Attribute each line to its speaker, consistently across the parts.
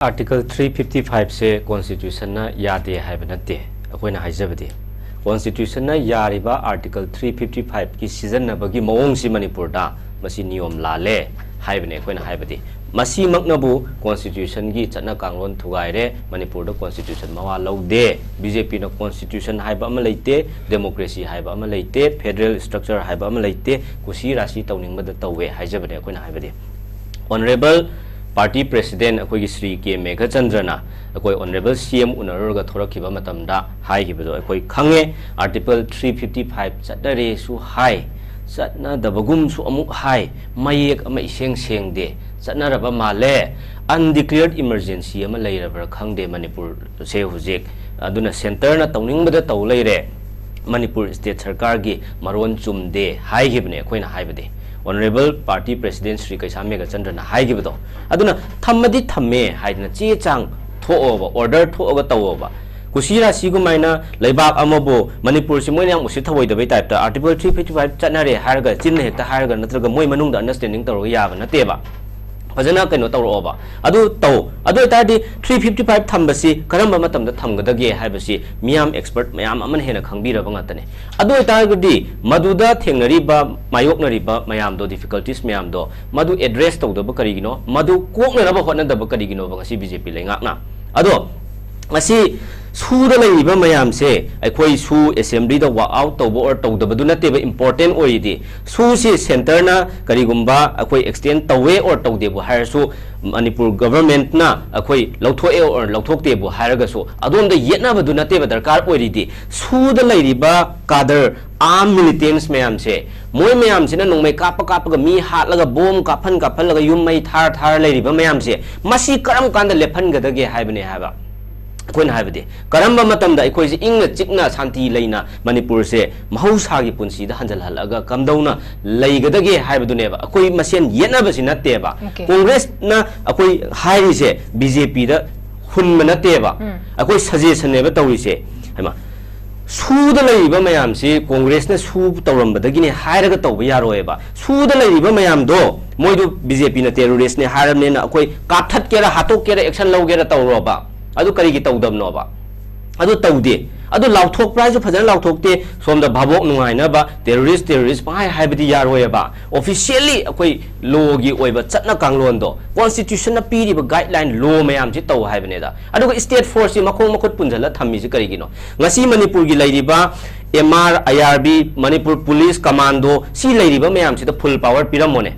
Speaker 1: Article 355 से Constitution ना यादे है बनते अकोई ना हाइज़बदे Constitution ना यारिबा Article 355 की सीजन ना बगी मौंग सी मणिपुर दा मसी नियम लाले हाई बने अकोई ना हाई बदे मसी मकनबु Constitution की चन्ना कांगलोन थुगाइरे मणिपुर दा Constitution मवा लौदे BJP ना Constitution हाई बा अमल लेते Democracy हाई बा अमल लेते Federal Structure हाई बा अमल लेते कुशी राशि तौनिंग मद तौवे हाइज़बदे अकोई ना हाई बदे Honorable Party President अखोई श्री 𝗕𝗜𝗦𝗡𝗅 अखोई Honorable CM उनरगा थोरखिबा मतमदा हाइगिबदो अखोई खंगे Article 355 चटरे सु हाई चटना दबगुम सु अमुक हाई मयेक अमा इसेंग सेंगदे चटनारबा माले undeclared emergency अमा लैरबर खंगदे मणिपुर से हुजिक अदुना सेंटर ना तौनिंगबदा तौ लैरे मणिपुर स्टेट सरकार की मरोन चुमदे हाइगिबने अखोइना हाइबदे Honorable Party President Sri 𝗕𝗓𝗦𝗡𝗅 na haigibado aduna thammadi thamme haidna che chang tho'oba order tho'oga tawba kusira sigumaina leibak amabo Manipur si moina musi thawoidabai type ta Article 355 chanare harga chinna hekta harga natraga moi manungda understanding tawra yaba nateba fajana kaino tawroba adu tadi 355 thambasi karamba matamda thamgadage haibasi miyam expert mayam aman hena khangbiraba ngatane adu targudi maduda thengnariba mayoknariba mayam do difficulties mayam do madu address tawdaba karigino madu koknaraba hotnadaba karigino bangasi BJP lengakna adu ngasi suda laiba mayam se akhoi su assembly da walk out tawbo or tawdabadu nateba important oidi su si center na karigumba akhoi extend tawe or tawdebu harasu Manipur government na akhoi lauthoe or lauthoktebu haragasu adonda yetnabadu nateba darkar oidi suda laiba kader armed militants mayam se moi mayam se na nongmai kapa ga mi hatlaga bomb kaphan laga yummai thar laiba mayam se masi karam kanda lephan gadage haibane haba कोइन हाइबदे करम्बा मतमदा इखोइसे इंगना चिकना शांति लेना मणिपुर से महौसागी पुंसीदा हंजल हलगा कमदौना लेगदगे हाइबदुनेबा अखोइ मसेन येनाबसि नतेबा कांग्रेस ना अखोइ हाइरिसे बीजेपी दा हुनम नतेबा अखोइ सजेशन नेबा तौरिसे हैमा सुदा लैबा मयामसि कांग्रेस ना सु तौरमबदगिने हाइरगा तौबा यारोएबा सुदा लैबा मयामदो मोइदु बीजेपी ना टेररिस्ट ने हाइरमनेना अखोइ काथत केरा हातोक केरा एक्शन लौगेरा तौरोबा अदु करिगी तौदबनोबा अदु तौदे अदु लाउथोक प्राइज फजन लाउथोकते सोमदा भाबोक नुंगाइनाबा टेररिस्ट पाइ हाइबदि यारोयबा ऑफिशियली अखोइ लॉगी ओइबा चटना कांगलोंदो कॉन्स्टिट्यूशन ना पीरिबा गाइडलाइन लॉ मयाम जि तौ हाइबनेदा अदु स्टेट फोर्स सि मखों मखुत पुंजला थम्मिसि करिगिनो ngasi मणिपुर गी लैरिबा MR IRB Manipur police commando सि लैरिबा मयाम सि द फुल पावर पिरमोने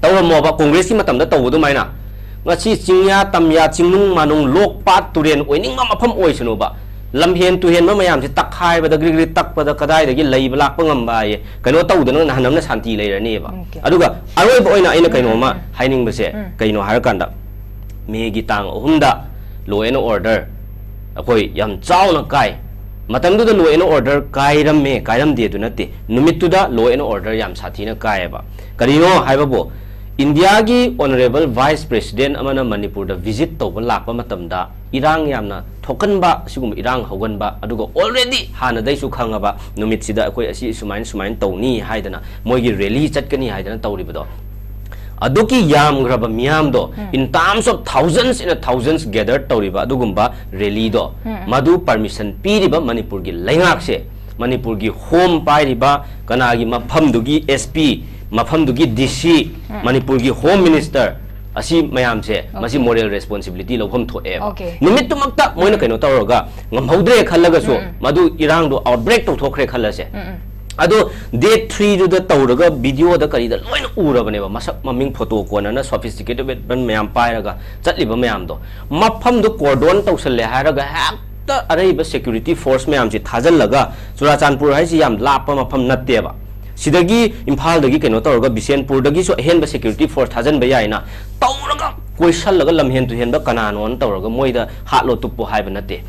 Speaker 1: तौरमोबा कांग्रेस की मतमदा तौबदु माइना ngasi chingya tamya chingnung manung lokpat turen oiningma mafam oisnuba lamhen tuhen ma mayam se takhai bada grigri takpada kadai dagi leiba lakpa ngamba ye kaino tawdana nahanamna shanti leirani ba aduga aroi ba oina aina kaino ma haining base kaino harakanda me gi tang ohumda law and order akoi yam chauna kai matamdu da law and order kairam de du nate numittu da law and order yam sathina kai ba karino haibabo India की Honorable Vice President अमना मणिपुर दा visit तौबा Lakpa मतमदा इरांग यामना थोकनबा सिगुम इरांग हौगनबा अदुगा already हानदैसु खंगबा नुमितसिदा अखोइ असि सुमाइन तौनी हाइदना मोइगी रैली चटकनी हाइदना तौरिबदो अदुकी यामग्रबा मियामदो in terms of thousands gathered तौरिबा अदुगुम्बा रैली दो मधु परमिशन पीरिबा मणिपुर की लैंगाकसे मणिपुर की होम पाइरिबा कनागी मफमदुगी SP मफमदुगी DC मणिपुर की होम मिनिस्टर असी मयाम से मसी मोरल रेस्पॉन्सिबिलिटी लौफम थोए निमित तुमक्ता मोइना कइनो तौरगा ngамहौद्रे खल्लगसु मधु इरांग दो आउटब्रेक तौथोखरे खल्लसे अदो डे 3 जुदा तौरगा वीडियो दा करिदा लोइन उरबनेबा मसक ममिंग फोटो कोनना सोफिस्टिकेटेड बन मयाम पाइरगा चटलिबा मयाम दो मफम दो कोर्डोन तौसले हारगा हेक्ता अरेबा सिक्योरिटी फोर्स मयाम से थाजलगा चुराचानपुर हाइसि याम लापा मफम नत्तेबा सिदगी इम्फाल दगी कनो तौरगा बिसेनपुर दगी सो हेनबा सिक्योरिटी फोर्स थाजन बयाइना तौरगा कोइसल लगा लमहेन तु हेनबा कनानोन तौरगा मोइदा हालो तुप्पो हाइबा नते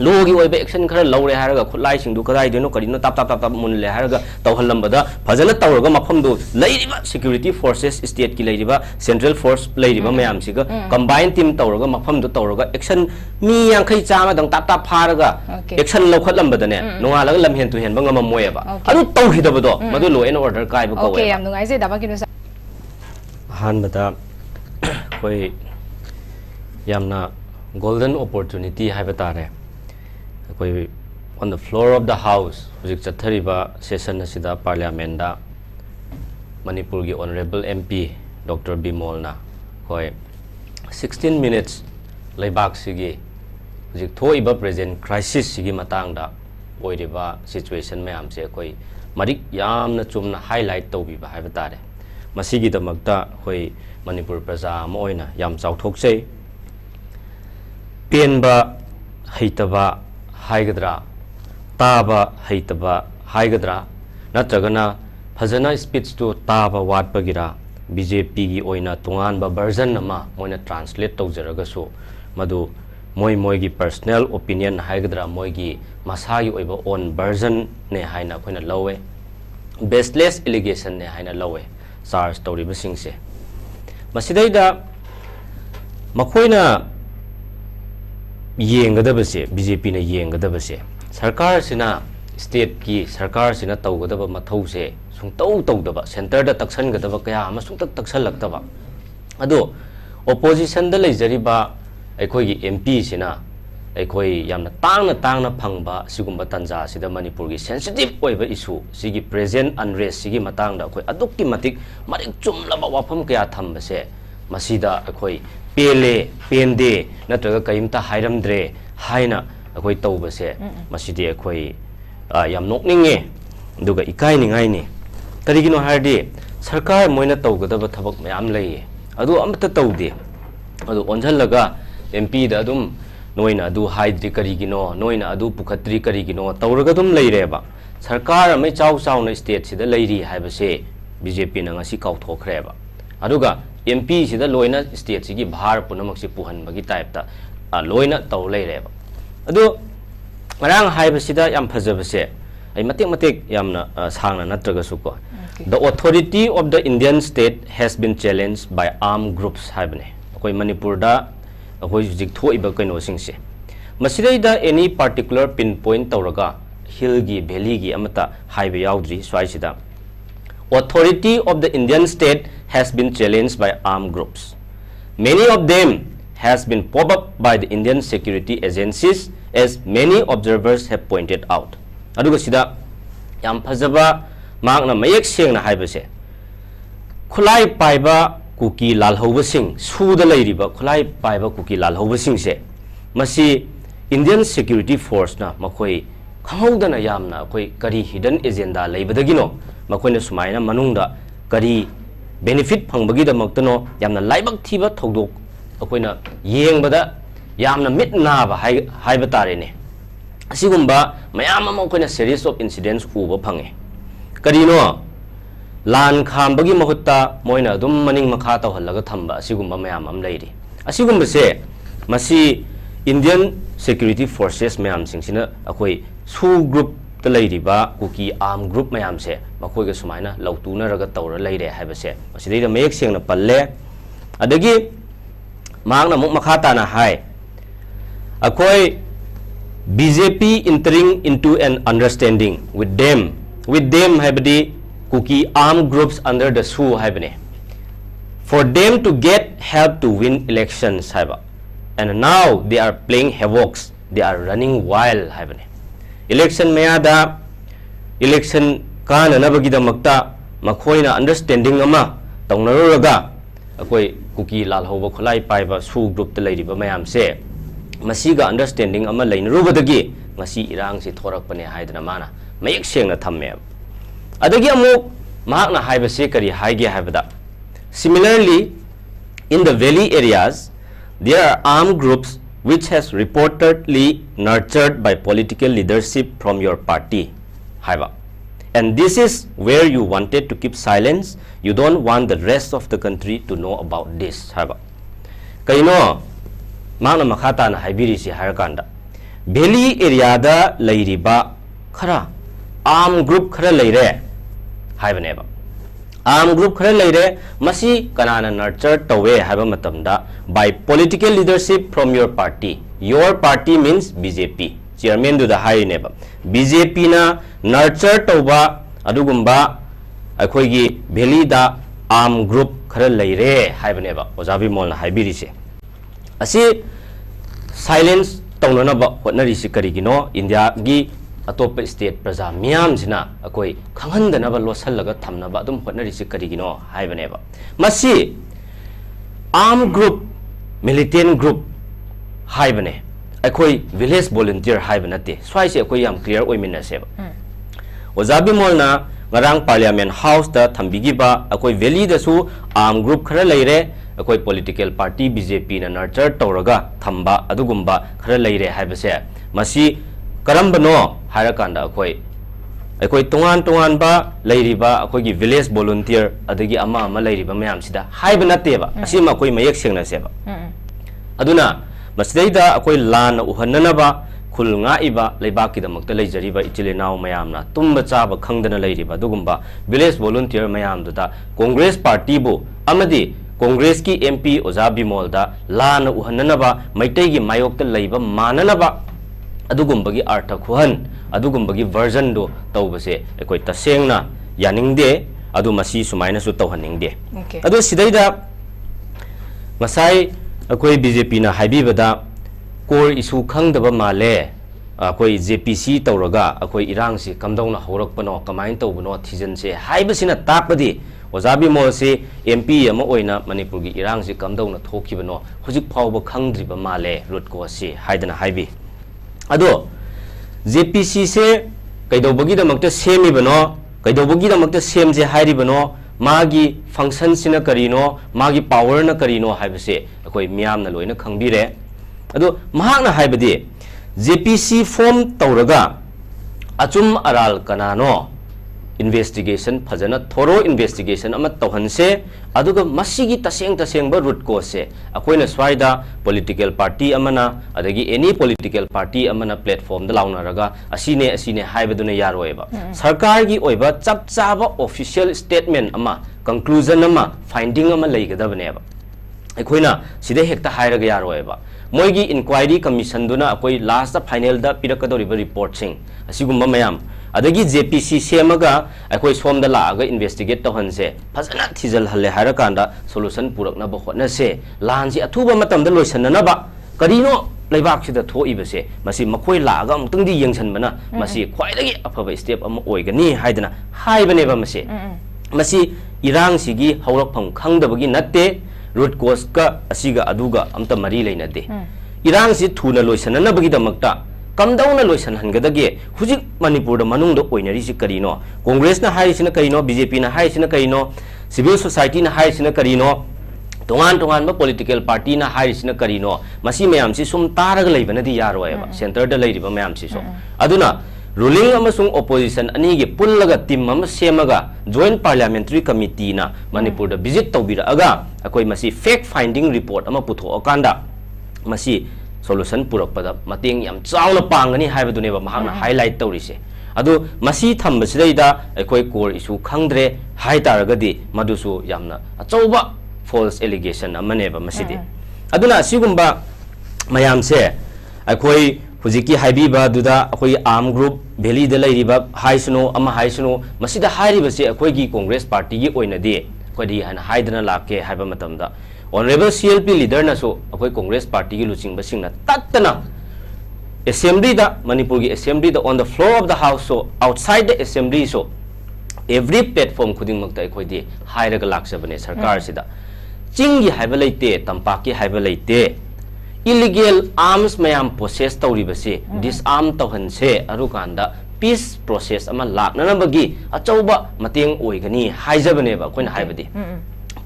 Speaker 1: लोगी ओइबा एक्शन खरा लौरे हारगा खुलाई सिंदु कदाइ देनो करिनो ताप मुनले हारगा तौहललंबदा फजन तौरगा मफमदु लैरिबा सिक्योरिटी फोर्सेस स्टेट की लैरिबा सेंट्रल फोर्स लैरिबा मयाम सिगा कंबाइन टीम तौरगा मफमदु तौरगा एक्शन मी यांखै चामा दंग ताप फारगा एक्शन लौखललंबदने नोंगालगा लमहेन तु हेनबा ngamamoyaba adu tauhidabado madu law and order kaiba ko
Speaker 2: okay yam nungai je daba kinu
Speaker 1: han bada koi yamna golden opportunity hai batare koi on the floor of the house hujik chathariba session asida parliament da Manipur gi honorable MP Dr. Bimol na koi 16 minutes laibak sigi hujik thoiba present crisis sigi matang da oiriba situation mayam se koi marik yamna chumna highlight tawbiba hai batare masigi damakta koi Manipur praja ama oina yam chauthokchei penba haitaba haigadra taba haitaba haigadra natragana phajana speech to taba watpagira BJP gi oina tunganba version ama moina translate tawjaraga so madu moi gi personal opinion haigadra moi gi masagi oiba on version ne haina khoina lowe baseless allegation ne haina lowe charge tawriba singse masidaida makoina yengadabase BJP na yengadabase sarkar sina state ki sarkar sina tawgadaba mathause sungtau tawdaba center da taksangadaba kaya ama sungtak taksalakdaba ado opposition da leijariba aikoi gi MP sina aikoi yamna tangna phangba sigumba tanja sida Manipur gi sensitive oiba issue sigi present unrest sigi matang da akoi adukki matik marik chumlaba wafam kaya thambase masida akoi pele pende natraga kaimta hairamdre haina akoi tawbase masidi akoi yam nokninge duga ikai ningai ni karigino hardi sarkar moina tawgadaba thabak mayam lei adu amta tawde adu onjhallaga MP da adum noina adu haidri karigino noina adu pukhatri karigino tawraga dum leireba sarkar amai chau na state sida leiri haibase BJP na ngasi kauthokhreba aduga MP sida loina state sigi bhar punamak si puhan bagi type ta loina taw leireba adu marang haiba sida yam phajabase ai matek yamna sangna natraga suko the authority of the Indian state has been challenged by armed groups haibane akoi Manipur da akoi jik thoiba kaino singse masidai any particular pinpoint tawraga hill gi valley gi amata haiba yaudri swai sida authority of the Indian state has been challenged by armed groups. Many of them has been popped up by the Indian security agencies, as many observers have pointed out. Aduga sida yam phajaba magna mayek sengna haibase khulai paiba kuki lalhauba sing suda leiriba khulai paiba kuki lalhauba sing se masi Indian security force na makoi khaudana yamna koi kari hidden agenda leibadagino makoina sumaina manungda kari benefit phangbagi damakno yamna laibak thiba thodok akoina yengbada yamna mitna ba haiba tarene asigumba mayam ama akoina series of incidents uba phange karino lan khambagi mahutta moina dum maning makha tawhallaga thamba asigumba mayam am leiri asigumba se masi Indian security forces mayam singsina akoi su group ta leiriba kuki arm group mayam se makoi ga sumaina lautuna raga tawra leire haibase asidai da mayek sengna palle adagi magna muk makhata na hai akoi BJP entering into an understanding with them haibadi kuki armed groups under the SU haibane for them to get help to win elections haiba and now they are playing havocs they are running wild haibane election mayada election kana nabagida makta makhoina understanding ama tawnaroga akoi kuki lalhoba khulai paiba su group ta leiriba mayam se masiga understanding ama leinrubadagi ngasi irang si thorakpane haidana mana mayek sengna thamme adagi amuk mahakna haiba se kari haige haibada similarly in the valley areas there are armed groups which has reportedly nurtured by political leadership from your party haiba and this is where you wanted to keep silence you don't want the rest of the country to know about this haiba kaino magna makhata na haibiri si harakanda valley area da leiriba khara armed group khara leire haibaneba armed group khara leire masi kanana nurture tawe haiba matamda by political leadership from your party means BJP chairman du da hai neba BJP na nurture tawba adugumba akhoi gi valley da armed group khara leire haibaneba ojabi mol na haibiri se Asi silence taunanaba hotnarisi karigino India gi atop state praja miyam sina akoi khanghandanaba losallaga thamnaba adum hotnarisi karigino haibaneba. Masi armed group militant group haibane akoi village volunteer haibanate swaise akoi yam clear oiminaseba. Ozabi molna ngarang parliament house da thambigiba akoi valley da su armed group khara leire akoi political party BJP na nurture tawraga thamba adugumba khara leire haibase masi karambano harakanda akoi tongan ba leiriba akoi gi village volunteer adagi ama leiriba mayam sida haibanateba asima akoi mayek sengna seba aduna masdaida akoi lan uhannanaba khulnga iba leibaki damakta leijariba ichilenaw mayamna tumba chaba khangdana leiriba dugumba village volunteer mayam duda congress party bu amadi congress ki MP Ozabi molda lana uhannanaba maitegi mayokta leiba mananaba adugumbagi artha khuhan adugumbagi version do tawbase ekoi tasengna yaningde adu masi sumaina su tawhaningde adu sidaida masai akoi BJP na haibibada core issue khangdaba male akoi JPC tawraga akoi irangsi kamdawna horakpano kamain tawbano thijanse haibasina takpadi Ozabi mol se MP ama oina Manipur gi irang si kamdawna thokibano hujik phawba khangdriba male root ko si haidana haibi ado JPC se kaidobagi damakta semibano kaidobagi damakta semje hairibano magi function sina karino magi power na karino haibase akoi miyam na loina khangbire ado mahakna haibadi JPC form tawraga achum aral kanano investigation fajana thorough investigation ama tawhanse aduga masigi taseng ba root cause se akoina swaida political party amana adagi any political party amana platform da launa raga asine haibaduna yaroeba sarkar gi oiba chap chaba official statement ama conclusion ama finding ama leigadabneba akoina side hekta hairaga yaroeba moigi inquiry commission duna akoi last final da pirakadoriba report sing asigumba mayam adagi JPC semaga akoi somda laaga investigate tawhanse fazana thijal halle harakanda solution purakna ba hotna se lanji athuba matamda loisanna ba karino leibak sida thoibase masi makoi laaga amtungdi yengsanbana masi khwaidagi afaba step ama oigani haidana haibane ba masi irang sigi hawrakpham khangdabagi natte root cause ka asiga aduga amta mari leinade irang si thuna loisanna bagi damakta kamdawna loisan hangadage hujik Manipur da manungda oinari si karino Congress na haisina karino BJP na haisina karino civil society na haisina karino tongan ba political party na haisina karino masi mayam si sum taraga leibana di yaroeba center da leiriba mayam si so aduna ruling amasung opposition ani ge pullaga team ama semaga joint parliamentary committee na Manipur da visit tawbira aga akoi masi fact finding report ama putho akanda masi solution purakpada mateng yam chawna pangani haibaduneba mahakna highlight tawrise adu masi thambasidaida ekoi core issue khangdre hai taragadi madusu yamna achauba false allegation amaneba masidi aduna sigumba mayamse ekoi hujiki haibiba duda ekoi arm group valley da leiriba haisunu ama haisunu masida hairibase ekoi gi congress party gi oinadi kodi hana haidana lakke haiba matamda Honorable CLP leader na so akoi Congress party gi luching basing na tatana assembly da Manipur gi assembly da on the floor of the house so outside the assembly so every platform khuding makta akoi di hairaga laksabane sarkar sida chingi haiba leite tampak ki haiba leite illegal arms mayam possess tawri base disarm tawhanse arukanda peace process ama lakna na bagi achauba mateng oigani haijabane ba koina haibadi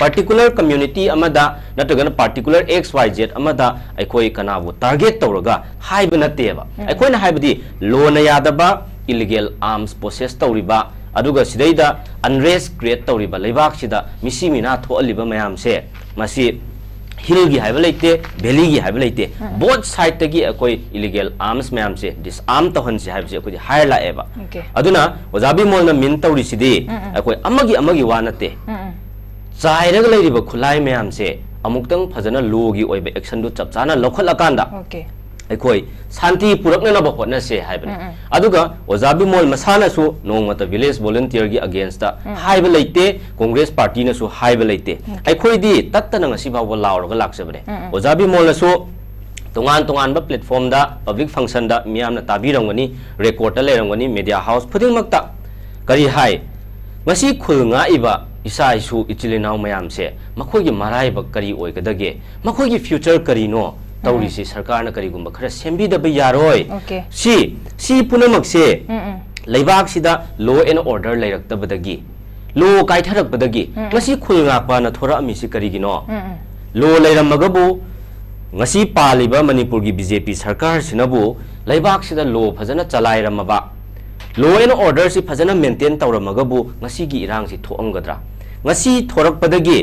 Speaker 1: particular community amada natagana particular XYZ amada aikoi kanabu target tawraga haiba nateba aikoina haibadi lona yadaba illegal arms possess tawriba aduga sidaida unrest create tawriba leibak sida misi mina thoaliba mayamse masi hill gi haiba leite valley gi haiba leite both side tagi akoi illegal arms mayamse disarm tawhanse haibse akoi haila eba aduna Ozabi molna min tawri sidi akoi amagi wanate Zairaga leiriba khulai mayam se amuktang phajana logi oiba action do chapchana lokhal akanda ꯑꯩꯈꯣꯏ ꯁꯥꯟꯇꯤ ꯄꯨꯔꯛꯅꯅꯕ ꯍꯣꯠꯅꯁꯦ ꯍꯥꯏꯕꯅꯤ ꯑꯗꯨꯒ ꯑꯣꯖꯥ ꯕꯤꯃꯣꯜ ꯃꯁꯥꯅꯁꯨ ꯅꯣꯡꯃꯇ village ꯚꯣꯂꯨꯟꯇꯤꯌꯔꯒꯤ against ꯍꯥꯏꯕ ꯂꯩꯇꯦ ꯀꯣꯡꯒ꯭ꯔꯦꯁ ꯄꯥꯔꯇꯤꯅꯁꯨ ꯍꯥꯏꯕ ꯂꯩꯇꯦ ꯑꯩꯈꯣꯏꯗꯤ ꯇꯠꯇꯅ ꯉꯁꯤ ꯐꯥꯎꯕ ꯂꯥꯎꯔꯒ ꯂꯥꯛꯆꯕꯅꯦ ꯑꯣꯖꯥ ꯕꯤꯃꯣꯜꯅꯁꯨ तोंगान तोंगान प्लेटफॉर्म दा पब्लिक फंक्शन दा मियामना ताबीरंगनी रेकॉर्ड ता लेरंगनी मीडिया हाउस खुदिंगमक्ता करी हाय मसी खुलंगा इबा इसा इशु इचिलिनाव मयामसे मखोगी मराइब करी ओइगदगे मखोगी फ्यूचर करीनो तौरीसी सरकार न करीगुंबा खरा सेंबीदब यारोय सी पुनमक्से लेबाक सिदा लॉ एंड ऑर्डर लेरक्तबदगी लॉ काइथरकबदगी मसी खुलंगापा न थोरा अमिसी करीगिनो law लेरमगबु ngasi paliba manipur gi bjp sarkar sinabu laibak sida law phajana chalairamaba law and order si phajana maintain tawramagabu ngasi gi irang si thoamgadra ngasi thorakpadagi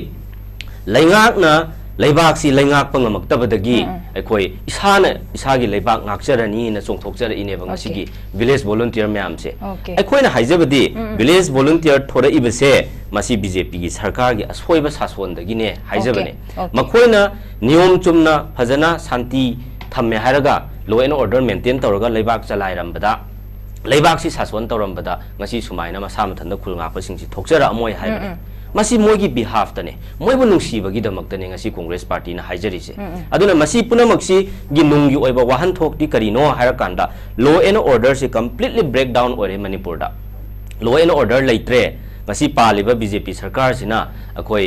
Speaker 1: laingak na laibak si laingak pangamaktabadagi akhoi isana isagi laibak ngakjarani na chongthokjara ineba ngasi gi village volunteer myam se akhoi na haijabadi village volunteer thora ibase masi bjp gi sarkar gi asoiba sason dagi ne haijabane makhoina नियम चुमना फजना शांति थम्मे हारगा law and order maintain तौरगा लेबाक चलाइरमबदा लेबाक सी सासन तौरमबदा ngasi सुमाइना मसा मथन खुलंगाप सिंगसी थोकजरा अमोय हाइबने मसी मोगी behalf तने मोयबु नुंसीबगी दमक्तने ngasi कांग्रेस पार्टी ना हाइजरिसे अदुना मसी पुनमक्सी गी नुंगी ओइबा वाहन थोकती करिनो हारकांदा लॉ एंड ऑर्डर से कंप्लीटली ब्रेक डाउन ओरे मणिपुर दा लॉ एंड ऑर्डर लेत्रे ngasi पालिबा बीजेपी सरकार सिना अखोय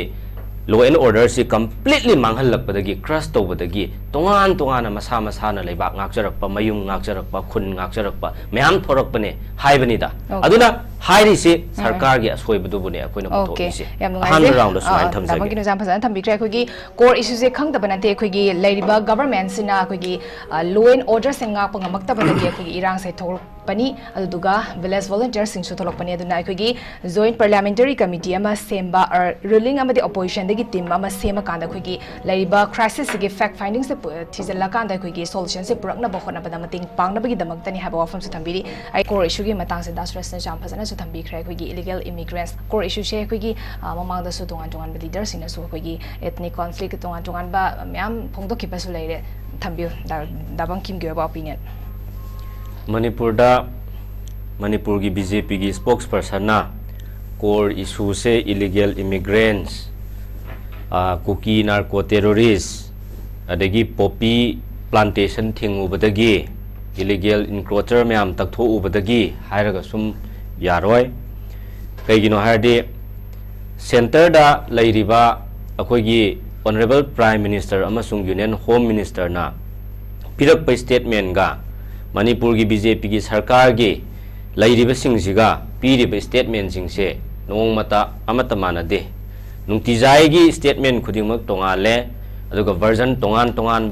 Speaker 1: law and order si completely manghalakpadagi crush tawbadagi tongan tongana masa masana leibak ngakjarakpa mayum ngakjarakpa khun ngakjarakpa mayam thorakpane haibani da aduna hairi se sarkar gi asoibadu bune akoina puthoki se han round so an thamjage
Speaker 2: nabang kinu jam phasan thambikra khogi core issue se khangdabana te khogi leiriba government sina khogi law and order singa pangamaktabadagi khogi irang se thok pani aduga village volunteer sing su tholok pani aduna khogi joint parliamentary committee ama semba or ruling amadi opposition dagi team ama sema kanda khogi leiriba crisis ge fact finding se thizala kanda khogi solution se purakna bokhona bada mating pangna bagi damak tani haba wafam su thambiri ai core issue ge matang se das rest jam phasana su thambi khrai khogi illegal immigrants core issue she khogi mamang da su tongan tongan ba leaders ina su khogi ethnic conflict tongan tongan ba myam phongdo ki pasu leire thambi dabang kim ge ba opinion
Speaker 1: Manipur da Manipur gi BJP gi spokesperson na core issue se illegal immigrants cookie narco terrorists adagi poppy plantation thingu badagi illegal encroacher myam taktho ubadagi hairaga sum yaroi kaigino hardi center da leiriba akoi gi honorable prime minister amasung union home minister na pirak pa statement ga Manipur gi BJP gi sarkar gi lairiba singsiga piriba statement singse nongmata amata manade nungtijai gi statement khudingmak tongale aduga version tongan tongan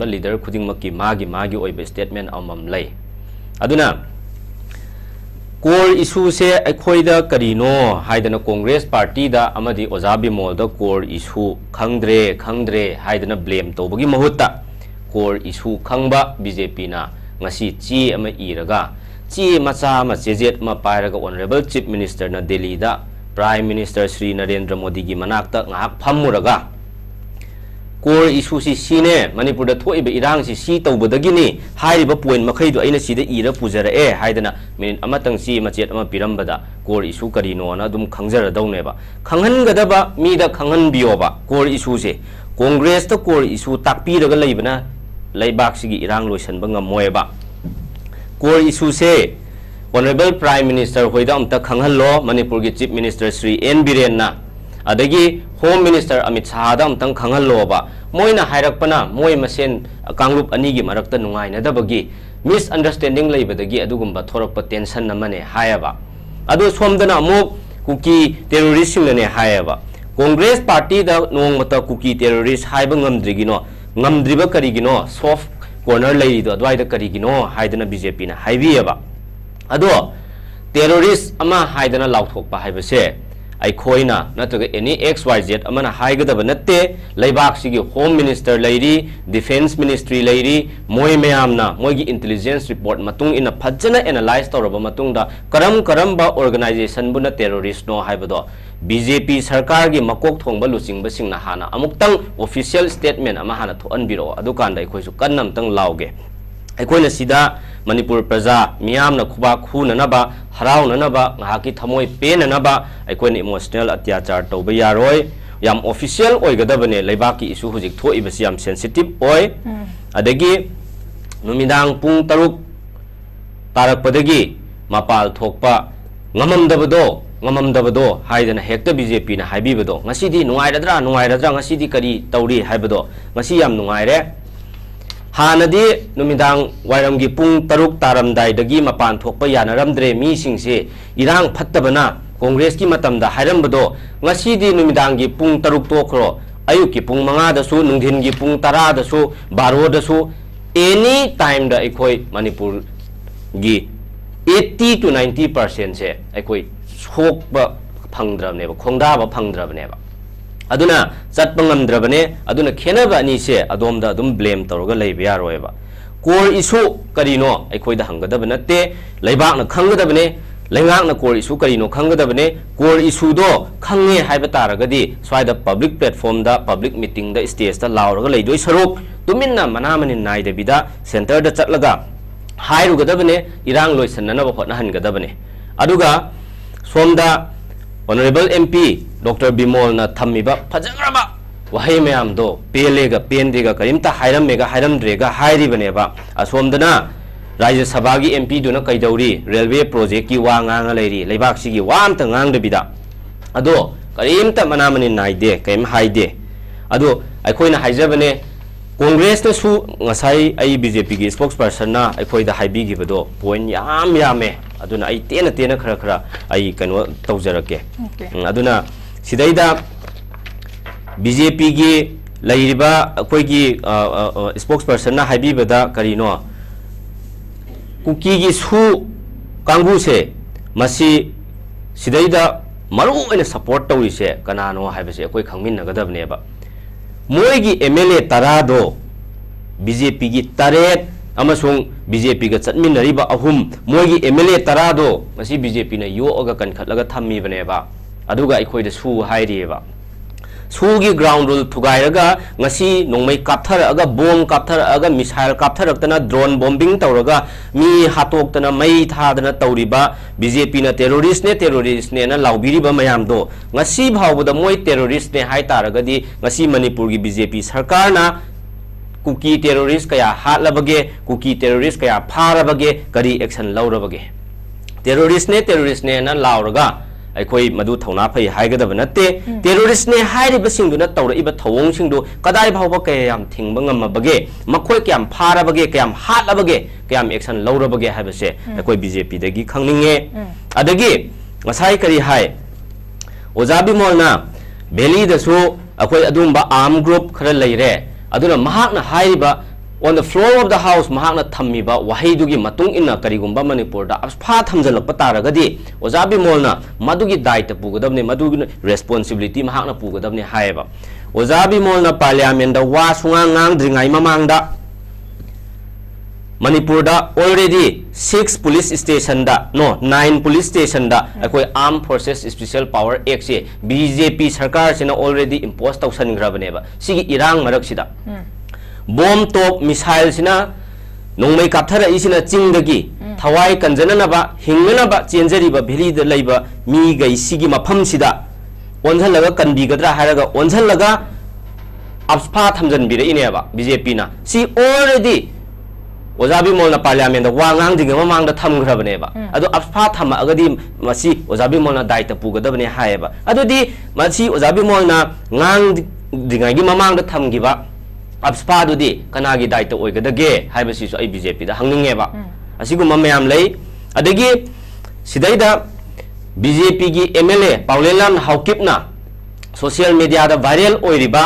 Speaker 1: ba leader khudingmak ki magi oiba statement amam lay aduna core issue se akhoida karino haidana congress party da amadi ojabi mol da core issue khangdre haidana blame tobagi mahutta core issue khangba BJP na ngasi chi ama iraga chi macha ma jejet ma pairaga honorable chief minister na Delhi da prime minister Sri Narendra Modi gi manakta ngak phammuraga core issue si sine Manipur da thoiba irang si tawbadagi ni hairiba point makhai do aina sida ira pujara e haidana minute amatang si machet ama pirambada core issue karino na dum khangjara daune ba khanghan gadaba mi da khanghan bioba core issue se congress ta core issue takpi raga leibana laibak sigi irang loisan banga moeba core issue se honorable prime minister hoida amta khanghallo Manipur gi chief minister Sri N Biren na adagi home minister Amit Shah da amtang khanghallo ba moina hairakpana moi masen kangrup ani gi marakta nungai na dabagi misunderstanding leibadagi adugumba thorakpa tension namane hayaba adu somdana amuk kuki terrorist singne hayaba congress party da nongmata kuki terrorist haiba ngamdrigino ngamdriba karigino soft corner lay do adwaida karigino haidana BJP na haibiyaba ado terrorist ama haidana lauthokpa haibase ꯑꯩꯈꯣꯏꯅ ꯅꯠꯇ꯭ꯔꯒ ꯑꯦꯅꯤ XYZ ꯑꯃꯅ ꯍꯥꯏꯒꯗꯕ ꯅꯠꯇꯦ ꯂꯩꯕꯥꯛꯁꯤꯒꯤ home minister ꯂꯩꯔꯤ defence ministry ꯂꯩꯔꯤ ꯃꯣꯏ ꯃꯌꯥꯝꯅ ꯃꯣꯏꯒꯤ ꯏꯟꯇꯦꯂꯤꯖꯦꯟꯁ ꯔꯤꯄꯣꯔꯠ ꯃꯇꯨꯡ ꯏꯟꯅ ꯐꯖꯅ ꯑꯦꯅꯥꯂꯥꯏꯖ ꯇꯧꯔꯕ ꯃꯇꯨꯡꯗ ꯀꯔꯝꯕ ꯑꯣꯔꯒꯅꯥꯏꯖꯦꯁꯟꯕꯨꯅ ꯇꯦꯔꯣꯔꯤꯁꯅꯣ ꯍꯥꯏꯕꯗꯣ BJP सरकारगी मकोक थोंबा लुचिंगबसिंगना हाना अमुक्तंग ऑफिशियल स्टेटमेंट अमा हाना थोअनबिरो अदुकांदा अखोइसु कन्नमतंग लाउगे अखोइना सिदा मणिपुर प्रजा मियामना खुबा खुननबा हराउननबा ngahaki thamoi penanaba अखोइना इमोशनल अत्याचार तौबा यारोय याम ऑफिशियल ओइगदबने लेबाकी इशू हुजिक थोइबसि याम सेंसिटिव ओय अदगी नुमिदांग पुंग तरुक तारकपदगी मपाल थोकपा ngamamdabado ngamamdabado haidana hekta BJP na haibibado ngasidi nuairada ngasidi kari tauri haibado ngasi yam nuaire hanadi numidang wairamgi pung taruk taramdai dagi mapan thokpa yanaramdre mi singse irang phattabana congress ki matamda hairambado ngasidi numidangi pung taruk tokro ayuki pung manga da su nungdhin gi pung tara da su baro da su any time da ikoi manipur gi 80 to 90% से अकोई सोक फंगद्रबने खोंगदाब फंगद्रबने अदुना चटप ngमद्रबने अदुना खेनब अनि से अदोमदा अदुम blame तौरगा लेबे यारोयबा core issue करिनो अखोइदा हंगदब नते लेबाकना खंगदबने लेंगाकना कोर इशू करिनो खंगदबने कोर इशू दो खंगे हाइबा तारगदी स्वाइदा पब्लिक प्लेटफॉर्म दा पब्लिक मीटिंग दा स्टेज दा लावरगा लेदोय सरोक तुमिन्ना मनामनि नाइदबिदा सेंटर दा चटलगा हाइरुगदबने इरांग लोइसननबा होटनाहनगदबने अदुगा सोमदा ऑनरेबल MP डॉक्टर बिमोल ना थम्मिबा फजग्रबा वहाई मयाम दो पेलेगा पेंदेगा करिमता हाइरमेगा हाइरमद्रेगा हाइरिबनेबा असोमदना राज्य सभा की MP दुना कैदौरी रेलवे प्रोजेक्ट की वा ngang लेरी लेबाकसिगी वा अमता ngang अदो करिमता मनामनि नाइदे कैम हाइदे अदो अखोइना हाइजबने कांग्रेस ने सु ngасai ai BJP की स्पोक्सपर्सन ना अखोइदा हाइबिगिबदो पॉइंट याम यामे अदुना ai तेना खरा ai कनो तौजरके अदुना सिदैदा BJP की लैरिबा अखोइगी स्पोक्सपर्सन ना हाइबिबदा करिनो कुकी की सु कांगू से मसी सिदैदा मरु ओइना सपोर्ट तौरिसे कनानो हाइबसे अखोइ खंगमिनगदबनेबा मोईगी MLA तरादो BJP की तरेट अमसुंग BJP का चटमिनरिबा अहुम मोईगी MLA तरादो मसी BJP ना योगा कनखटलगा थम्मीबनेबा अदुगा अखोइदा सु हाइरिएबा सुगी ग्राउंड रूल थुगाइरगा ngasi नोंमै कापथरगा बोम कापथरगा मिसाइल कापथरक्तना ड्रोन बॉम्बिंग तौरगा मी हातोक्तना मै थादना तौरिबा BJP ना टेररिस्ट ने ना लाउबिरिबा मयामदो ngasi भावबदा मोय टेररिस्ट ने हाइ तारगदी ngasi मणिपुर की BJP सरकार ना कुकी टेररिस्ट कया हातलबगे कुकी टेररिस्ट कया फारबगे करी एक्शन लौरबगे टेररिस्ट ने ना लाउरगा अखोई मधु थौना फै हाइगदब नते टेररिस्ट ने हाइरिबसिंगदुना तौरइबा थौंगसिंगदु कदाइ भावबा कयाम थिंगबा ngमबगे मखोय क्याम फारबगे क्याम हातलबगे क्याम एक्शन लौरबगे हाइबसे अखोई BJP दगी खंगनिंगे अदगी ngасai करी हाइ ओजा बिमोलना बेली दसु अखोई अदुंबा आर्म ग्रुप खरा लैरे अदुना महाकना हाइरिबा on the floor of the house mahakna thammiba wahaidugi matung inna karigumba manipur da apha thamjalakpa taragadi ojabi molna madugi daita pugadabne madugi responsibility mahakna pugadabne haiba ojabi molna parliament da wa sunga ngang dringai mamangda manipur da already 6 police station da 9 police station da akoi armed forces special power act se BJP sarkar sina already impose tawsangrabane ba sigi irang marak sida bomb top missile सिना नोंमै कापथर इसिना चिंगदगी थवाई कंजननबा हिंगनबा चेंजरिबा भेली द लैबा मी गई सिगी मफम सिदा ओनझलगा कनबिगद्रा हारगा ओनझलगा अपस्फा थमजन बिरेनेबा BJP ना सी ऑलरेडी ओजाबी मोलना पार्लियामेंट दा वांगांग दिग ममांग दा थमग्रबनेबा अदो अपस्फा थम अगदी मसी ओजाबी मोलना दायित्व पुगदबने हायबा अदोदी मसी ओजाबी मोलना ngang दिगागी ममांग दा थमगिबा अपस्पादुदी कनागी दायित्व ओइगदगे हाइबसिसु आई BJP दा हंगनिंगेबा असिगुम मयाम लै अदगी सिदैदा BJP की MLA पाउलेलान हाउकिपना सोशल मीडिया दा वायरल ओइरिबा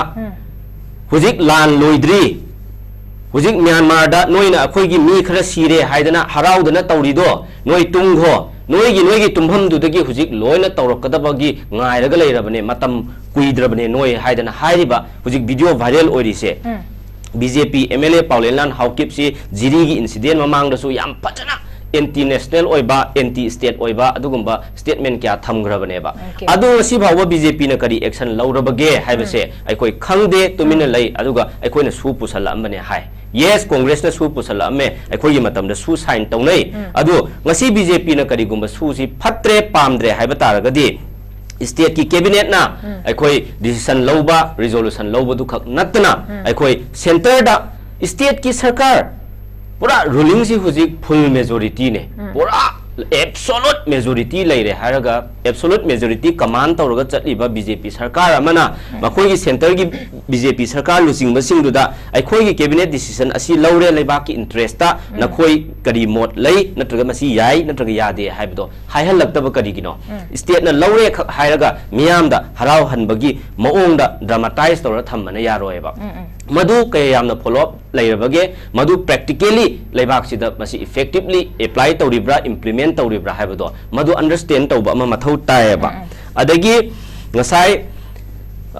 Speaker 1: हुजिक लान लोइद्री हुजिक म्यांमार दा नोइना अखोइगी मी खरा सिरे हाइदना हराउदना तौरिदो नोइ तुंगो नोई तुम्हम दुदगी हुजिक लोयना तौरकदबगी ngairaga leirabane matam kuidrabane noi haidana hairiba हुजिक वीडियो वायरल ओरिसे BJP MLA Paulelan Haukip si jiri gi incident mamang da su yam pachana anti national oiba anti state oiba adugumba statement kya thamgrabane ba adu si bhawa BJP na kari action laurabage haibase aikoi khangde tumina lei aduga aikoi na su pusala ambane hai yes congress na su pusala me aikoi matam da su sign tawnai adu ngasi BJP na kari gumba su si phatre pamdre haiba taragadi state की cabinet ना अखोई decision लौबा resolution लौबा दु खक नतना अखोई centre दा state की सरकार पूरा ruling सी हुजिक full majority ने पूरा एब्सोल्यूट मेजॉरिटी लेरे हारगा एब्सोल्यूट मेजॉरिटी कमांड तौरगा चटलिबा बीजेपी सरकार अमना मखोई की सेंटर की बीजेपी सरकार लुसिंग बसिंग दुदा अखोई की कैबिनेट डिसीजन असि लौरे लेबा की इंटरेस्ट ता नखोई करी मोट लई नत्रगा मसी याई नत्रगा यादे हाइबदो हाइहल लगतब करी गिनो स्टेट न लौरे हाइरगा मियाम दा हराव हनबगी मओंग दा ड्रामाटाइज तौर थमना यारोएबा मधु कय यामना फॉलो अप लेरबगे मधु प्रैक्टिकली लेबाक सिदा मसी इफेक्टिवली अप्लाई तौरिब्रा इम्प्लीमेंट तौरिब्रा हाइबदो मधु अंडरस्टैंड तौबा अमा मथौ तायबा अदगी ngасai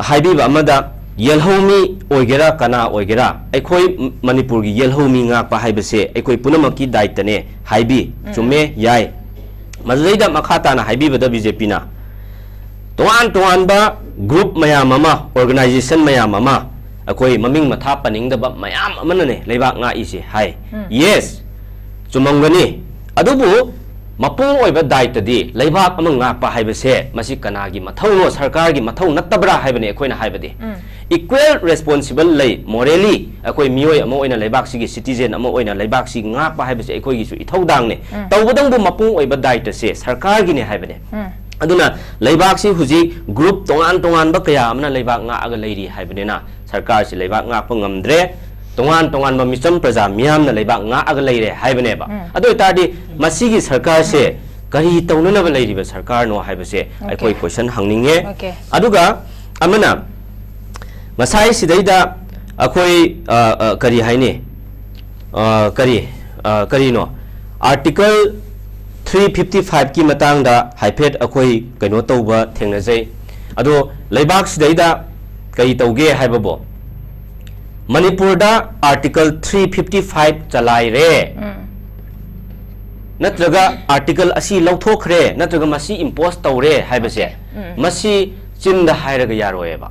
Speaker 1: हाइबीबा अमदा येलहोमी ओइगेरा कना ओइगेरा अखोई मणिपुर की येलहोमी ngakpa हाइबसे अखोई पुनमकी दायित्वने हाइबी चुमे याय मजैदा मखाताना हाइबीबदा बीजेपी ना तोआन तोआनबा ग्रुप मयाम अमा ऑर्गेनाइजेशन मयाम अमा अखोई ममिंग मथा पनिंगदबा मयाम अमनने लेबाक nga इसे हाय yes चुमंगनी अदुबु मपुंग ओइबा दायित्वदि लेबाक अमा ngakpa हाइबसे मसी कनागी मथौनो सरकार की मथौ नत्तबरा हाइबने अखोइना हाइबदि इक्वल रेस्पॉन्सिबल लई मोरली अखोई मियोय अमा ओइना लेबाक सिगी सिटीजन अमा ओइना लेबाक सिगी ngakpa हाइबसे अखोई गिसु इथौदांगने तौबदंबु मपुंग ओइबा दायित्वसे सरकार गिने हाइबने अदुना लेबाक सि हुजी ग्रुप तोंगान तोंगान बा कया अमना लेबाक nga aga leiri हाइबनेना सरकार से लेबाक nga पंगमद्रे तोंगान तोंगान बा मिचम प्रजा मियाम ना लेबाक nga aga leire हाइबनेबा अदो इतादि मसीगी सरकार से करी तौननबा लेरिबा सरकार नो हाइबसे अखोई क्वेश्चन हंगनिंगे अदुगा अमना मसाई सिदैदा अखोई करी हाइने करी नो आर्टिकल 355 की मतंग दा हाइफेट अखोई कनो तौबा थेंगनजै अदो लेबाक सिदैदा कई तौगे हाइबबो मणिपुर दा आर्टिकल 355 चलाई रे नत्रगा आर्टिकल असी लौथोखरे नत्रगा मसी इंपोज तौरे हाइबसे मसी चिंद हाइरगा यारोएबा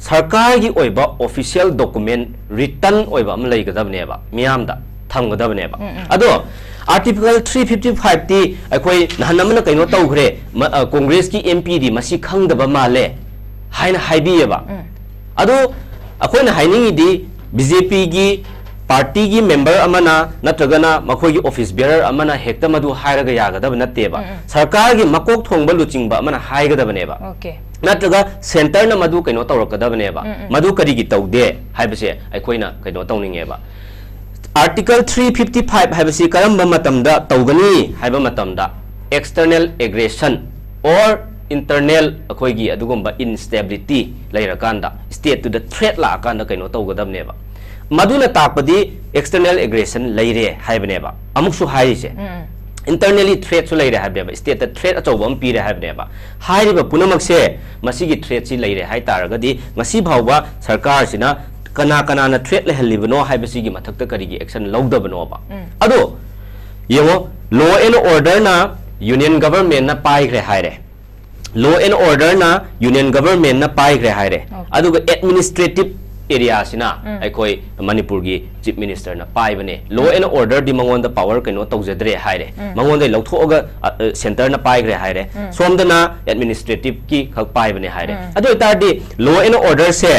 Speaker 1: सरकार की ओइबा ऑफिशियल डॉक्यूमेंट रिटर्न ओइबा अम लेगदबनेबा मियामदा थमगदबनेबा अदो आर्टिकल 355 ती अखोई नहनमना कइनो तौखरे कांग्रेस की एमपी दी मसी खंगदबा माले हाइना हाइबीएबा अदो अखोइना हाइनिंगी बीजेपी की पार्टी की मेंबर अमना नत्रगना मखोई की ऑफिस बेरर अमना हेक्ता मधु हाइरगा यागदब नत्तेबा सरकार की मकोक थोंगबा लुचिंगबा अमना हाइगदबनेबा नत्रगा सेंटर न मधु कइनो तौरकदबनेबा मधु करी की तौदे हाइबसे अखोइना कइनो तौनिंगेबा आर्टिकल 355 हाइबसी करम मतमदा तौगनी हाइबा मतमदा एक्सटर्नल एग्रेशन और इंटरनल अखोइगी अदुगुम्बा इनस्टेबिलिटी लेरकांदा स्टेट टू द थ्रेट लाकांदा कइनो तौगदबनेबा मधुना तापदी एक्सटर्नल एग्रेशन लेरे हाइबनेबा अमुकसु हाइसे इंटरनली थ्रेट सु लेरे हाइबनेबा स्टेट द थ्रेट अचौबम पीरे हाइबनेबा हाइरिबा पुनमक्से मसीगी थ्रेट सि लेरे हाइ तारगदी मसी भावबा सरकार सिना कना कना न थ्रेट लेहलिबनो हाइबसिगी मथक्ता करिगी एक्शन लौदबनोबा अदो येमो लॉ एंड ऑर्डर ना यूनियन गवर्नमेंट ना पाइग्रे हाइरे लॉ एंड ऑर्डर ना यूनियन गवर्नमेंट ना पाइग्रे हाइरे अदुगा एडमिनिस्ट्रेटिव एरिया सिना अखोई मणिपुर की चीफ मिनिस्टर ना पाइबने लॉ एंड ऑर्डर दी मंगोन द पावर कइनो तौजद्रे हाइरे मंगोन दे लौथोगा सेंटर ना पाइग्रे हाइरे सोमदना एडमिनिस्ट्रेटिव की खक पाइबने हाइरे अदो इतादी लॉ एंड ऑर्डर से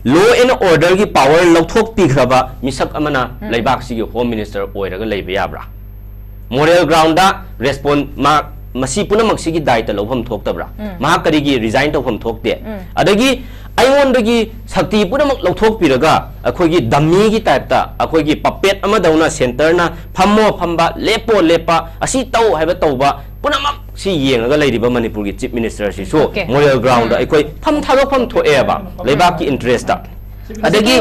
Speaker 1: लॉ एंड ऑर्डर की पावर लौथोक पीखरबा मिसक अमना लेबाक सिगी होम मिनिस्टर ओइरगा लेबे याब्रा मोरल ग्राउंड दा रेस्पोंड मा मसी पुनमक सिगी दायित्व लौफम थोक्तब्रा मा करिगी रिजाइन तौफम थोक्ते अदगी आइओंदगी शक्ति पुनमक लौथोक पिरगा अखोगी दम्मी की टाइपता अखोगी पपेट अमदौना सेंटर ना फम्मो फम्बा लेपो लेपा असी तौ हाइबा तौबा पुनमक सी येंगगा लेरिबा मणिपुर की चीफ मिनिस्टर सिसो मोरल ग्राउंड अखोई फम थारोफम थोएबा लेबाक की इंटरेस्ट दा अदगी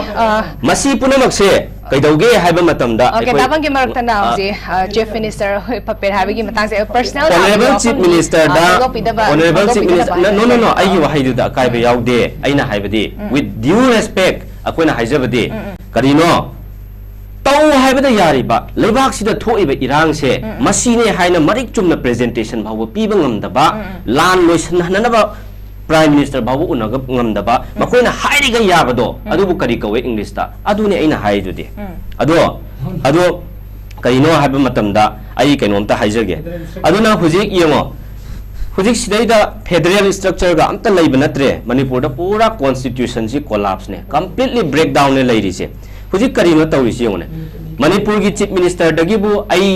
Speaker 1: मसी पुनमक से ꯀꯩꯗꯧꯒꯦ ꯍꯥꯏꯕ ꯃꯇꯝꯗ
Speaker 2: Okay, tabang gi marakta na ji Chief Minister paper habigi matang se personal
Speaker 1: Honorable Chief Minister da Honorable Chief Minister no ai wahai du da kai ba yaude aina haibadi with due respect akoina haijabadi karino tau haibada yari ba lebak sida thoiba irang se masine haina marik chumna presentation bhaw piba ngamda ba lan loisan hanana ba Prime Minister babu unaga ngamda ba makoina hairiga yabado adubu kari kawe English ta adune aina haidu de ado karino haiba matamda ai kainomta haijage aduna hujik yengo hujik sidaida federal structure ga amta leiba natre Manipur da pura constitution si collapse ne completely breakdown ne leiri se hujik karino tawri si yone Manipur gi chief minister dagi bu ai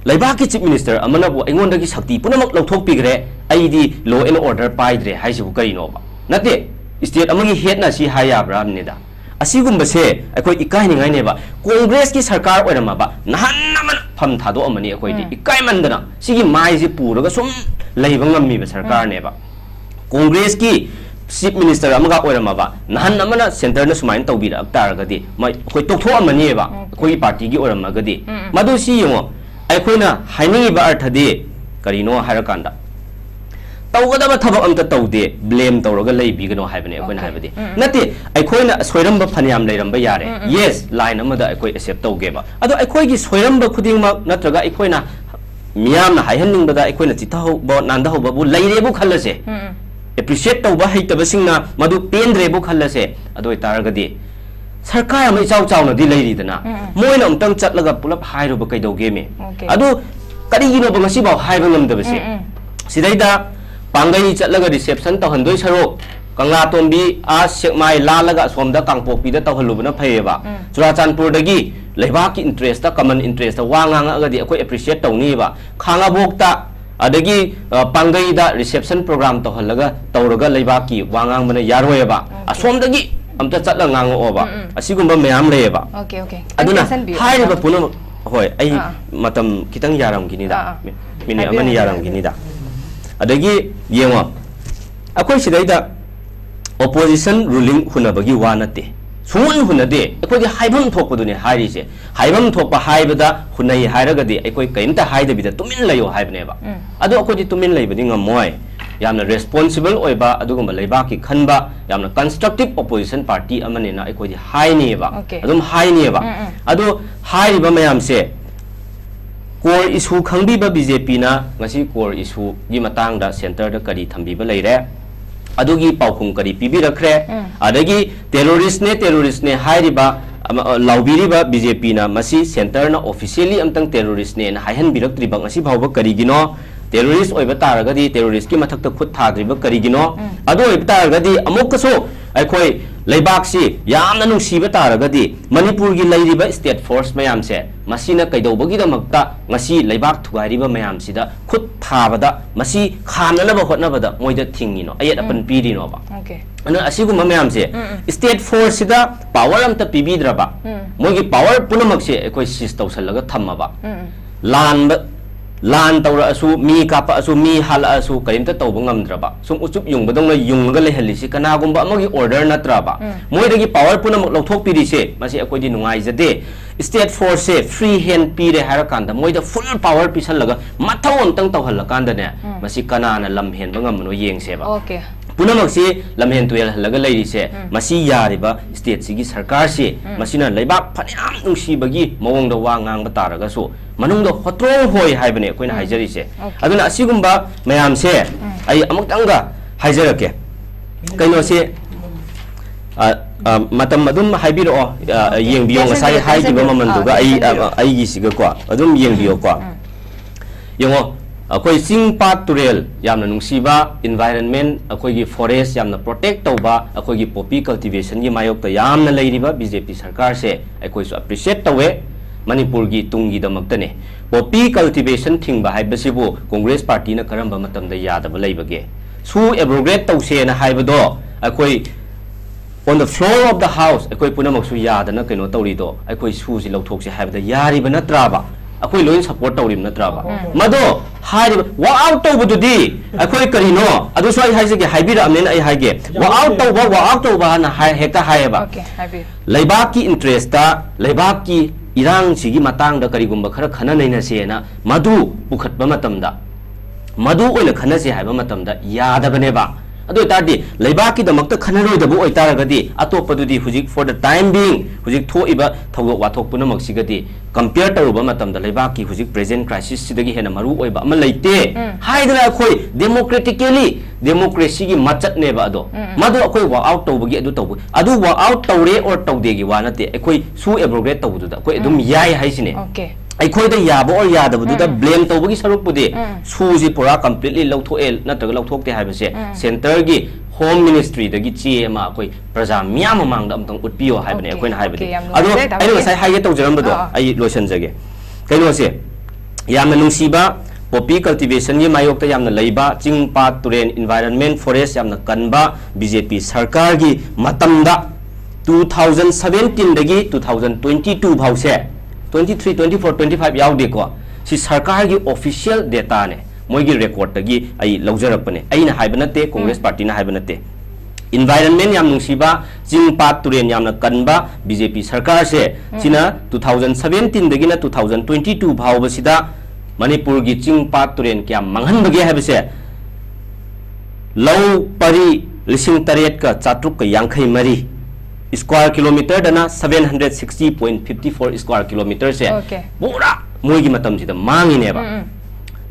Speaker 1: leiba ki chief minister amana bu aingon dagi sakti punamak lauthok pigre ai di law and order paidre haisibu karino ba nate state amagi head na si haya bram ne da asigumba se akoi ikai ningai ne ba congress ki sarkar oirama ba nahan naman pham thado amani akoi di ikai mandana sigi mai si puraga sum leiba ngammi ba sarkar ne ba congress ki chief minister amaga oirama ba nahan namana center na sumain tawbira aktar gadi mai akoi toktho amani ba akoi party gi oirama gadi madu si yongo aikoina haini ba arthade karino harakanda tawgada ba thabak amta tawde blame tawraga leibigano haibane akoina haibade nate aikoina soiramba phaniam leiramba yare yes line amada aikoi accept tawge ba ado aikoi gi soiramba khudingma natraga aikoina miyamna haihanningbada aikoina chithaw ba nanda hoba bu leirebu khallase appreciate tawba haitaba singna madu pendrebu khallase ado itaragadi sarkar ama ichau chauna di leiridana moina amtang chatlaga pulap hairuba kaidoge me ado karigino ba ngasi ba haiba ngamdabase sidaida Pangai chatlaga reception tawhandoi saro kangla tombi a sekmai lalaga somda kangpokpi da tawhalubna phayeba Churachandpur dagi leiba ki interest ta common interest ta wanganga agadi akoi appreciate tawni ba khanga bokta adagi pangai da reception program tawhalaga tawraga leiba ki wangang bana yarhoyeba asomdagi amta chatla ngango oba asigumba mayam leyeba
Speaker 2: okay
Speaker 1: aduna haiba punam hoi ai matam kitang yaram gini da mini amani yaram gini da adagi yengo akoi sidaida opposition ruling hunabagi wanate sumun hunade akoi haibam thokpadune harise haibam thokpa haibada hunai hairagadi akoi kaimta haidabida tumin layo haibneba ado akoi tumin laibadi ngamoi yamna responsible oiba adugumba leibaki khanba yamna constructive opposition party amane na akoi haineba adum haineba ado hairiba mayamse core issue khangbiba BJP na ngasi core issue gi matang da center da kari thambiba leire adugi paukhum kari pibirakre adagi terrorist ne hairiba laubiriba BJP na masi center na officially amtang terrorist ne na haihan biraktriba ngasi bhawba karigino terrorist oiba taragadi terrorist ki mathakta khut thadriba karigino adu oiba taragadi amukaso aikoi leibak si yamna nungsiba taragadi Manipur gi leiriba state force mayam se masina kaidobagi da makta ngasi leibak thugairiba mayam sida khut thabada masi khananaba hotnabada moida thingino ayat apan pirino ba ana asiguma mayam se state force sida power amta pibidraba mogi power punamak se aikoi sis tawsalaga thammaba lan tawra asu mi kapa asu mi hala asu karimta tawba ngamdraba sum uchup yungbadongna yungaga lehalisi kanagumba amagi order natraba moidagi power punamuk lawthok pirise masi akoi di nungai jade state force free hand pire harakanda moida full power pisalaga mathaw amtang tawhalakanda ne masi kanana lamhen bangamno yengseba
Speaker 2: okay
Speaker 1: punamak si lamhen tuel halaga leirise masi yariba state sigi sarkar si masina leibak phaniam nungsibagi mawongda wa ngang bataraga so manungda hotrong hoi haibane koina haijari se aduna asigumba mayam se ai amuktanga haijarake kaino se matam adum haibiro yengbiyo ngasai haijiba mamanduga ai gi siga kwa adum yengbiyo kwa yongo akoi singpa turel yamna nungsiba environment akoi gi forest yamna protect tawba akoi gi poppy cultivation gi mayok ta yamna leiriba BJP sarkar se akoi su appreciate tawe Manipur gi tungi damaktane poppy cultivation thingba haibasibu Congress party na karamba matamda yadaba leibage su abrogate tawse na haibado akoi on the floor of the house akoi punamak su yadana kaino tawrido akoi su si lawthok se haibada yari ba natraba अखोई लोइन support तौरिम नत्रबा मदो हाय वा आउट तौबदुदी अखोई करिनो अदु सोई हाइजे के हाइबिरामने आई हाइगे वा आउट तौबा ना हाय हेक्ता हायबा लेबाक की इंटरेस्ट ता लेबाक की इरांग सिगी मतंग दा करिगुंबा खरा खना नैना सेना मदु पुखतबा मतमदा मदु ओइना खनसे हायबा मतमदा यादबनेबा अदो तारदी लेबाक की दमकता खनरोइदबो ओइतारगदी अतोपदुदी हुजिक फॉर द टाइम बीइंग हुजिक थोइबा थौदोक वाथोक पुनमक्सिगदी कंपेयर तरुबा मतमदा लेबाक की हुजिक प्रेजेंट क्राइसिस सिदगी हेना मरु ओइबा अमा लेते हाइदना अखोई डेमोक्रेटिकली डेमोक्रेसी की मचतनेबा अदो मदु अखोई वा आउट तौबगी अदु वा आउट तौरे और तौदेगी वा नते अखोई सु एब्रोगेट तौबुदा अखोई अदुम याय हाइसिने अखोई दा याबो और यादबदुदा ब्लेम तौबगी सरुकपुदे सुजी पूरा कंप्लीटली लौथोए नत्रग लौथोकते हाइबसे सेंटर की होम मिनिस्ट्री दगी चे मा अखोई प्रजा मियाम मांगदा अमतंग उटपियो हाइबने अखोइन हाइबदे अदो अइ नसाइ हाइगे तौजरमबदो अइ लोइसनजगे कैनोसे यामना नुंसीबा पॉपी कल्टिवेशन की मायोक्ता यामना लैबा चिंग पात तुरेन एनवायरनमेंट फॉरेस्ट यामना कनबा बीजेपी सरकार की मतमदा 2017 दगी 2022 भावसे 23, 24, 25 यावदेको सी सरकार की ऑफिशियल डेटा ने मोगी रिकॉर्ड तगी आई लौजरपने अइना हाइबनते कांग्रेस पार्टी ना हाइबनते एनवायरनमेंट याम नुंसीबा चिंग पात तुरेन यामना कनबा बीजेपी सरकार से चिना 2017 दगी ना 2022 भावबसिदा मणिपुर की चिंग पात तुरेन क्या मंगहनबगे हाइबसे लौ परी लिसिंग तरेट का चात्रुक का यांखै मरी स्क्वायर किलोमीटर दना 760.54 स्क्वायर किलोमीटर से पूरा मोगी मतम सिदा मांगिनेबा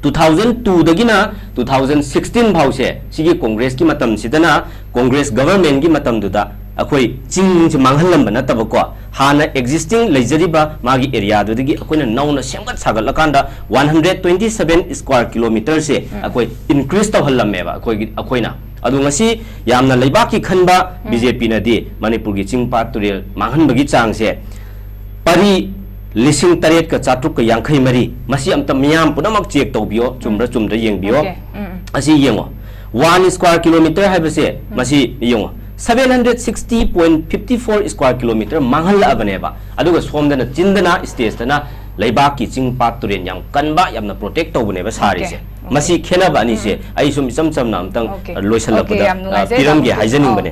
Speaker 1: 2002 दगिना 2016 भाव से सिगी कांग्रेस की मतम सिदना कांग्रेस गवर्नमेंट की मतम दुदा अखोई चिंग से मांगहलम नतबको हाना एग्जिस्टिंग लेजरीबा मागी एरिया दुदगी अखोइना नौना सेमगत सागलकांदा 127 स्क्वायर किलोमीटर से अखोई इंक्रीज तौहलमेबा अखोइना अदुंगसी यामना लेबाकी खनबा बीजेपी नदी मणिपुर की चिंगपात तुरेल मांगहनबगी चांग से परी लिसिंग तरेट का चात्रुक का यांखै मरी मसी अमता मियाम पुनमक चेक तौबियो चुम्रा येंबियो असी येंगो 1 स्क्वायर किलोमीटर हाइबसे मसी येंगो 760.54 स्क्वायर किलोमीटर मांगहलअबनेबा अदुगा सोमदना चिंदना स्टेजना लेबाक की चिंगपात तुरेन याम कनबा यामना प्रोटेक्ट तौबनेबा सारिसे मसी खेनबा अनिसे आई सुम इचम चमना अमतंग लोइसलपदा पिरमगे हाइजनिंग बने